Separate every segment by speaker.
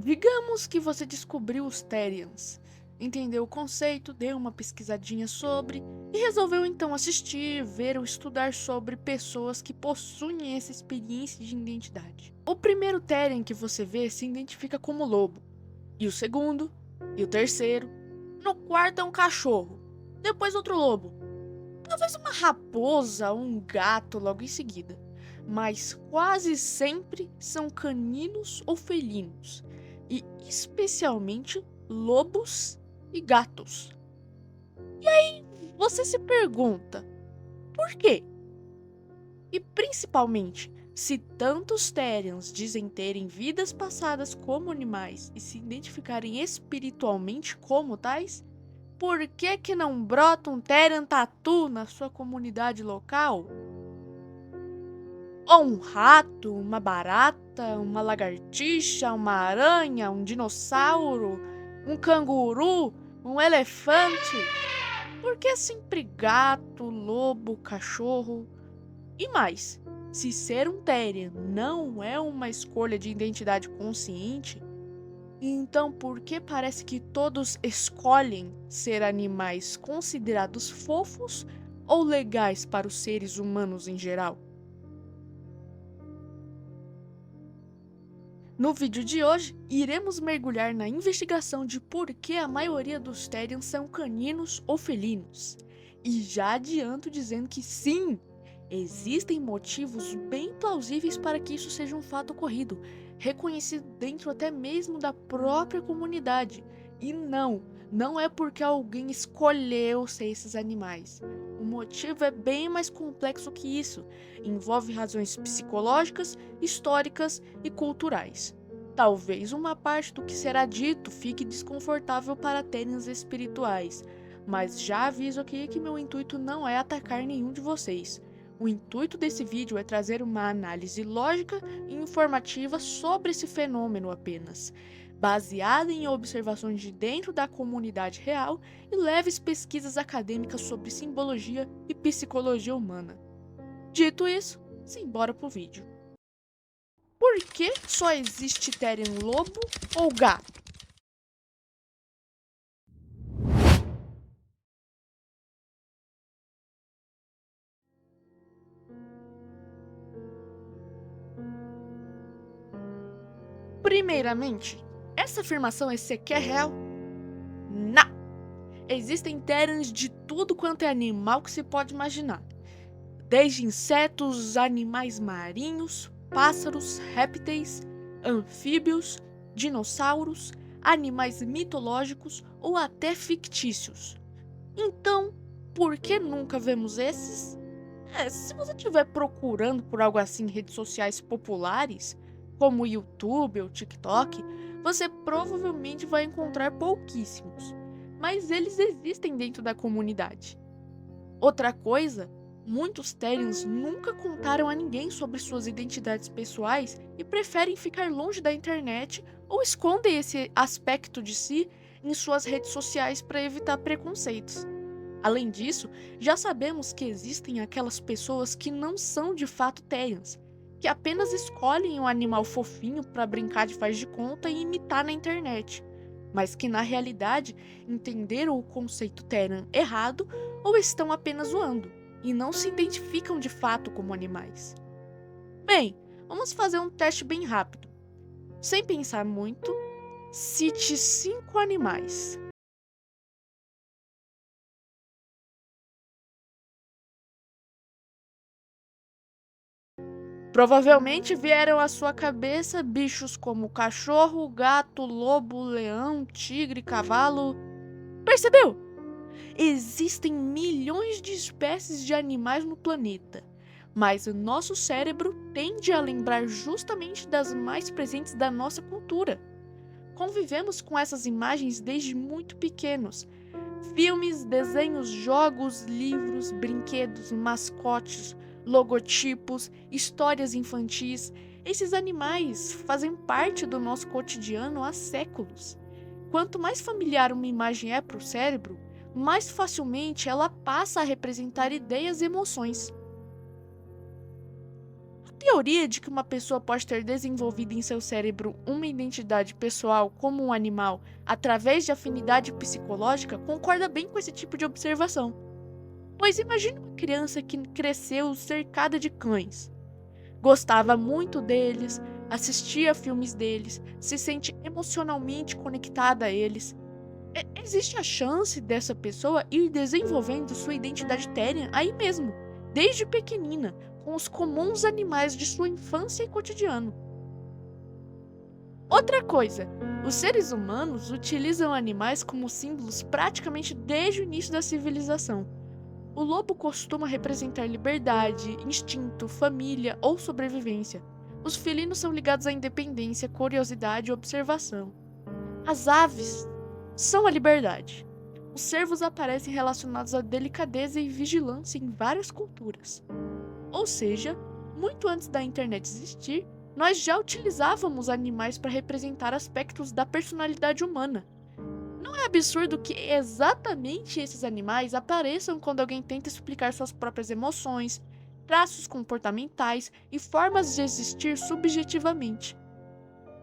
Speaker 1: Digamos que você descobriu os Therians, entendeu o conceito, deu uma pesquisadinha sobre e resolveu então assistir, ver ou estudar sobre pessoas que possuem essa experiência de identidade. O primeiro Therian que você vê se identifica como lobo, e o segundo, e o terceiro, no quarto é um cachorro, depois outro lobo, talvez uma raposa ou um gato logo em seguida, mas quase sempre são caninos ou felinos, e especialmente lobos e gatos. Você se pergunta, por quê? E principalmente, se tantos Therians dizem terem vidas passadas como animais e se identificarem espiritualmente como tais, por que não brota um Therian Tatu na sua comunidade local? Ou um rato, uma barata, uma lagartixa, uma aranha, um dinossauro, um canguru, um elefante? Por que sempre gato, lobo, cachorro? E mais, se ser um Therian não é uma escolha de identidade consciente, então por que parece que todos escolhem ser animais considerados fofos ou legais para os seres humanos em geral? No vídeo de hoje, iremos mergulhar na investigação de por que a maioria dos Therians são caninos ou felinos. E já adianto dizendo que sim, existem motivos bem plausíveis para que isso seja um fato ocorrido, reconhecido dentro até mesmo da própria comunidade. E não é porque alguém escolheu ser esses animais. O motivo é bem mais complexo que isso. Envolve razões psicológicas, históricas e culturais. Talvez uma parte do que será dito fique desconfortável para Therians espirituais, mas já aviso aqui que meu intuito não é atacar nenhum de vocês. O intuito desse vídeo é trazer uma análise lógica e informativa sobre esse fenômeno apenas, baseada em observações de dentro da comunidade real e leves pesquisas acadêmicas sobre simbologia e psicologia humana. Dito isso, simbora pro vídeo. Por que só existe Therian lobo ou gato? Primeiramente, essa afirmação é sequer real? Não! Existem Therians de tudo quanto é animal que se pode imaginar. Desde insetos, animais marinhos, pássaros, répteis, anfíbios, dinossauros, animais mitológicos ou até fictícios. Então, por que nunca vemos esses? Se você estiver procurando por algo assim em redes sociais populares, como o YouTube ou TikTok, você provavelmente vai encontrar pouquíssimos, mas eles existem dentro da comunidade. Outra coisa, muitos Therians nunca contaram a ninguém sobre suas identidades pessoais e preferem ficar longe da internet ou escondem esse aspecto de si em suas redes sociais para evitar preconceitos. Além disso, já sabemos que existem aquelas pessoas que não são de fato Therians, que apenas escolhem um animal fofinho para brincar de faz de conta e imitar na internet, mas que na realidade entenderam o conceito Therian errado ou estão apenas zoando, e não se identificam de fato como animais. Bem, vamos fazer um teste bem rápido. Sem pensar muito, cite 5 animais. Provavelmente vieram à sua cabeça bichos como cachorro, gato, lobo, leão, tigre, cavalo. Percebeu? Existem milhões de espécies de animais no planeta, mas o nosso cérebro tende a lembrar justamente das mais presentes da nossa cultura. Convivemos com essas imagens desde muito pequenos. Filmes, desenhos, jogos, livros, brinquedos, mascotes, logotipos, histórias infantis. Esses animais fazem parte do nosso cotidiano há séculos. Quanto mais familiar uma imagem é para o cérebro, mais facilmente ela passa a representar ideias e emoções. teoria de que uma pessoa pode ter desenvolvido em seu cérebro uma identidade pessoal como um animal através de afinidade psicológica concorda bem com esse tipo de observação. Pois imagine uma criança que cresceu cercada de cães. Gostava muito deles, assistia a filmes deles, se sente emocionalmente conectada a eles. Existe a chance dessa pessoa ir desenvolvendo sua identidade téria aí mesmo, desde pequenina, com os comuns animais de sua infância e cotidiano. Outra coisa, os seres humanos utilizam animais como símbolos praticamente desde o início da civilização. O lobo costuma representar liberdade, instinto, família ou sobrevivência. Os felinos são ligados à independência, curiosidade e observação. As aves são a liberdade. Os cervos aparecem relacionados à delicadeza e vigilância em várias culturas. Ou seja, muito antes da internet existir, nós já utilizávamos animais para representar aspectos da personalidade humana. Não é absurdo que exatamente esses animais apareçam quando alguém tenta explicar suas próprias emoções, traços comportamentais e formas de existir subjetivamente.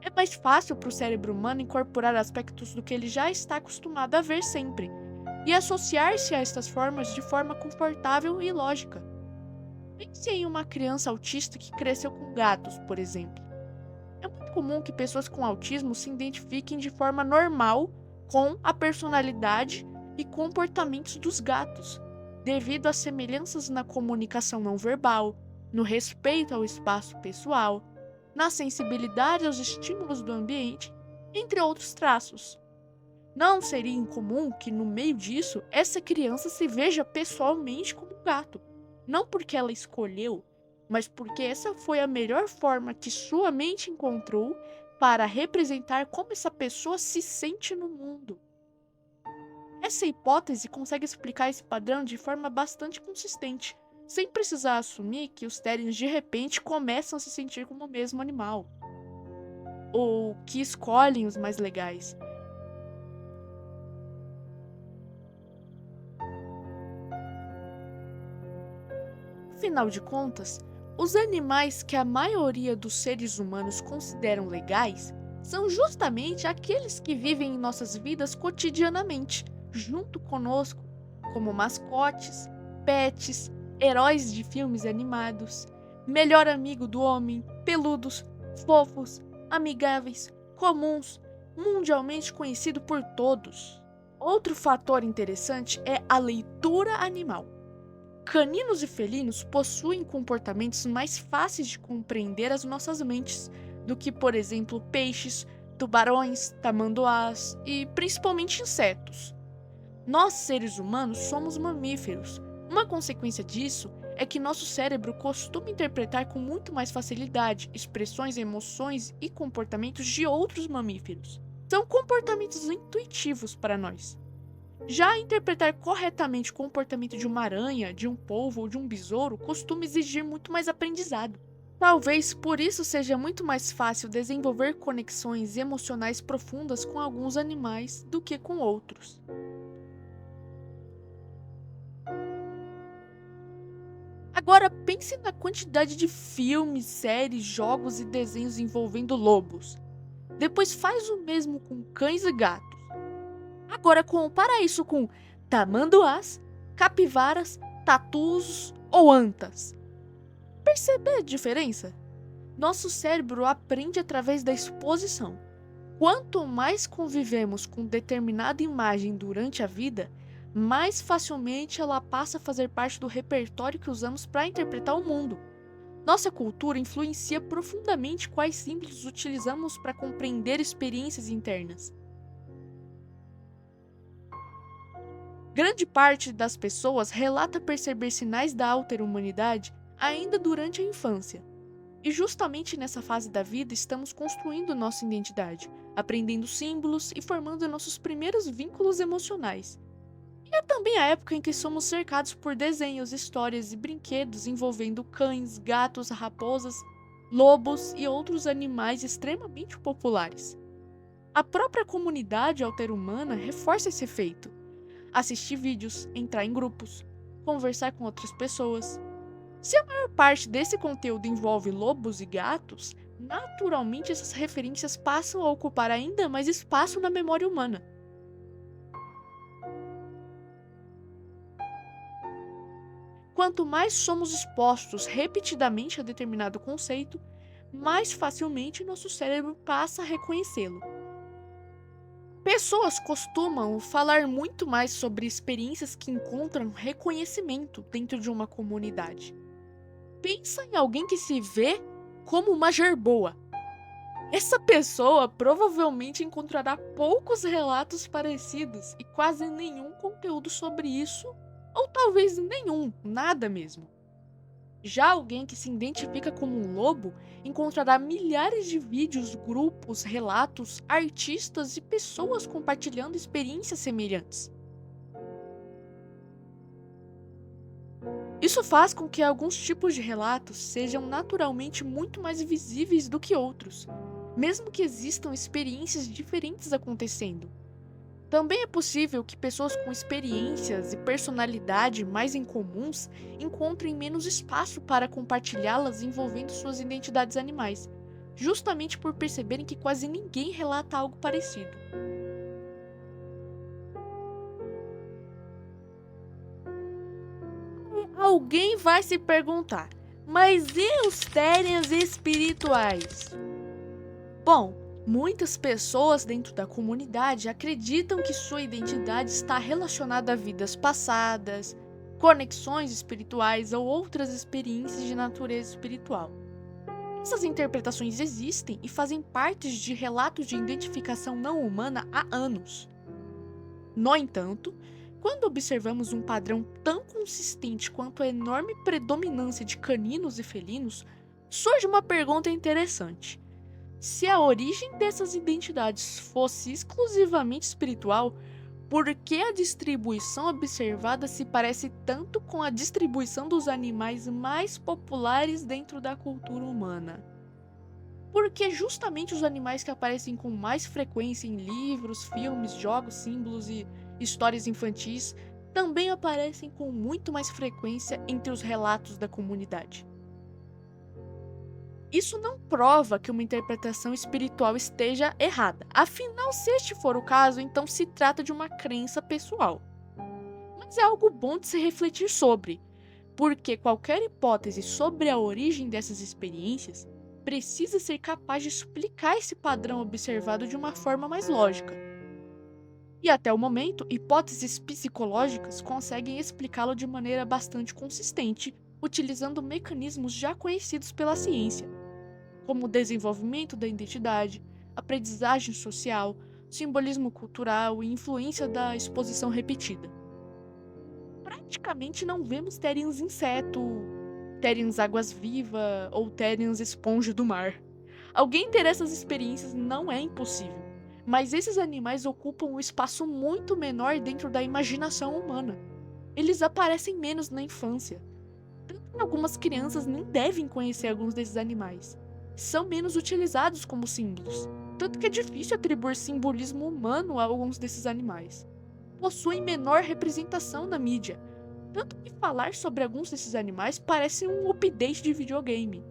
Speaker 1: É mais fácil para o cérebro humano incorporar aspectos do que ele já está acostumado a ver sempre, e associar-se a estas formas de forma confortável e lógica. Pense em uma criança autista que cresceu com gatos, por exemplo. É muito comum que pessoas com autismo se identifiquem de forma normal com a personalidade e comportamentos dos gatos, devido a semelhanças na comunicação não verbal, no respeito ao espaço pessoal, na sensibilidade aos estímulos do ambiente, entre outros traços. Não seria incomum que, no meio disso, essa criança se veja pessoalmente como um gato, não porque ela escolheu, mas porque essa foi a melhor forma que sua mente encontrou para representar como essa pessoa se sente no mundo. Essa hipótese consegue explicar esse padrão de forma bastante consistente, sem precisar assumir que os terriers de repente começam a se sentir como o mesmo animal, ou que escolhem os mais legais. Afinal de contas, os animais que a maioria dos seres humanos consideram legais são justamente aqueles que vivem em nossas vidas cotidianamente, junto conosco, como mascotes, pets, heróis de filmes animados, melhor amigo do homem, peludos, fofos, amigáveis, comuns, mundialmente conhecido por todos. Outro fator interessante é a leitura animal. Caninos e felinos possuem comportamentos mais fáceis de compreender as nossas mentes do que, por exemplo, peixes, tubarões, tamanduás e principalmente insetos. Nós, seres humanos, somos mamíferos. Uma consequência disso é que nosso cérebro costuma interpretar com muito mais facilidade expressões, emoções e comportamentos de outros mamíferos. São comportamentos intuitivos para nós. Já interpretar corretamente o comportamento de uma aranha, de um polvo ou de um besouro costuma exigir muito mais aprendizado. Talvez por isso seja muito mais fácil desenvolver conexões emocionais profundas com alguns animais do que com outros. Agora pense na quantidade de filmes, séries, jogos e desenhos envolvendo lobos. Depois faz o mesmo com cães e gatos. Agora compara isso com tamanduás, capivaras, tatus ou antas. Percebe a diferença? Nosso cérebro aprende através da exposição. Quanto mais convivemos com determinada imagem durante a vida, mais facilmente ela passa a fazer parte do repertório que usamos para interpretar o mundo. Nossa cultura influencia profundamente quais símbolos utilizamos para compreender experiências internas. Grande parte das pessoas relata perceber sinais da alter-humanidade ainda durante a infância. E justamente nessa fase da vida estamos construindo nossa identidade, aprendendo símbolos e formando nossos primeiros vínculos emocionais. E é também a época em que somos cercados por desenhos, histórias e brinquedos envolvendo cães, gatos, raposas, lobos e outros animais extremamente populares. A própria comunidade alter-humana reforça esse efeito. Assistir vídeos, entrar em grupos, conversar com outras pessoas. Se a maior parte desse conteúdo envolve lobos e gatos, naturalmente essas referências passam a ocupar ainda mais espaço na memória humana. Quanto mais somos expostos repetidamente a determinado conceito, mais facilmente nosso cérebro passa a reconhecê-lo. Pessoas costumam falar muito mais sobre experiências que encontram reconhecimento dentro de uma comunidade. Pensa em alguém que se vê como uma jerboa. Essa pessoa provavelmente encontrará poucos relatos parecidos e quase nenhum conteúdo sobre isso, ou talvez nenhum, nada mesmo. Já alguém que se identifica como um lobo encontrará milhares de vídeos, grupos, relatos, artistas e pessoas compartilhando experiências semelhantes. Isso faz com que alguns tipos de relatos sejam naturalmente muito mais visíveis do que outros, mesmo que existam experiências diferentes acontecendo. Também é possível que pessoas com experiências e personalidade mais incomuns encontrem menos espaço para compartilhá-las envolvendo suas identidades animais, justamente por perceberem que quase ninguém relata algo parecido. Alguém vai se perguntar, mas e os Terians espirituais? Bom, muitas pessoas dentro da comunidade acreditam que sua identidade está relacionada a vidas passadas, conexões espirituais ou outras experiências de natureza espiritual. Essas interpretações existem e fazem parte de relatos de identificação não humana há anos. No entanto, quando observamos um padrão tão consistente quanto a enorme predominância de caninos e felinos, surge uma pergunta interessante. Se a origem dessas identidades fosse exclusivamente espiritual, por que a distribuição observada se parece tanto com a distribuição dos animais mais populares dentro da cultura humana? Porque justamente os animais que aparecem com mais frequência em livros, filmes, jogos, símbolos e histórias infantis também aparecem com muito mais frequência entre os relatos da comunidade. Isso não prova que uma interpretação espiritual esteja errada. Afinal, se este for o caso, então se trata de uma crença pessoal. Mas é algo bom de se refletir sobre, porque qualquer hipótese sobre a origem dessas experiências precisa ser capaz de explicar esse padrão observado de uma forma mais lógica. E até o momento, hipóteses psicológicas conseguem explicá-lo de maneira bastante consistente, utilizando mecanismos já conhecidos pela ciência, como o desenvolvimento da identidade, aprendizagem social, simbolismo cultural e influência da exposição repetida. Praticamente não vemos Terians inseto, Terians águas-viva ou Terians esponja do mar. Alguém ter essas experiências não é impossível, mas esses animais ocupam um espaço muito menor dentro da imaginação humana. Eles aparecem menos na infância. Tanto que algumas crianças nem devem conhecer alguns desses animais. São menos utilizados como símbolos, tanto que é difícil atribuir simbolismo humano a alguns desses animais. Possuem menor representação na mídia, tanto que falar sobre alguns desses animais parece um update de videogame.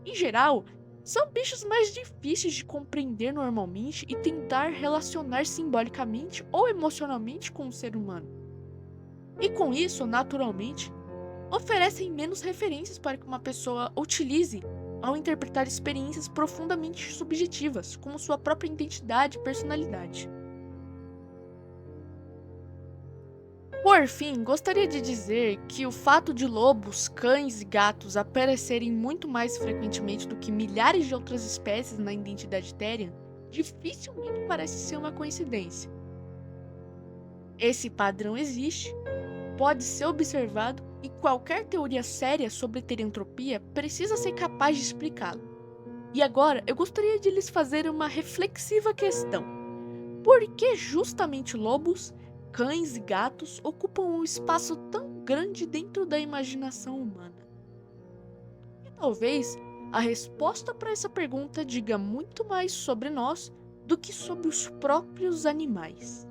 Speaker 1: Em geral, são bichos mais difíceis de compreender normalmente e tentar relacionar simbolicamente ou emocionalmente com o ser humano. E com isso, naturalmente, oferecem menos referências para que uma pessoa utilize ao interpretar experiências profundamente subjetivas, como sua própria identidade e personalidade. Por fim, gostaria de dizer que o fato de lobos, cães e gatos aparecerem muito mais frequentemente do que milhares de outras espécies na identidade Therian dificilmente parece ser uma coincidência. Esse padrão existe, pode ser observado e qualquer teoria séria sobre teriantropia precisa ser capaz de explicá-lo. E agora eu gostaria de lhes fazer uma reflexiva questão. Por que justamente lobos, cães e gatos ocupam um espaço tão grande dentro da imaginação humana? E talvez a resposta para essa pergunta diga muito mais sobre nós do que sobre os próprios animais.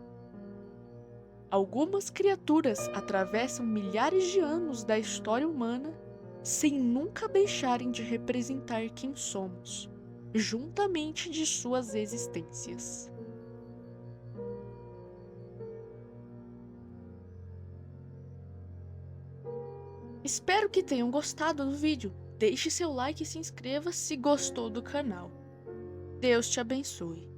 Speaker 1: Algumas criaturas atravessam milhares de anos da história humana sem nunca deixarem de representar quem somos, juntamente de suas existências. Espero que tenham gostado do vídeo. Deixe seu like e se inscreva se gostou do canal. Deus te abençoe.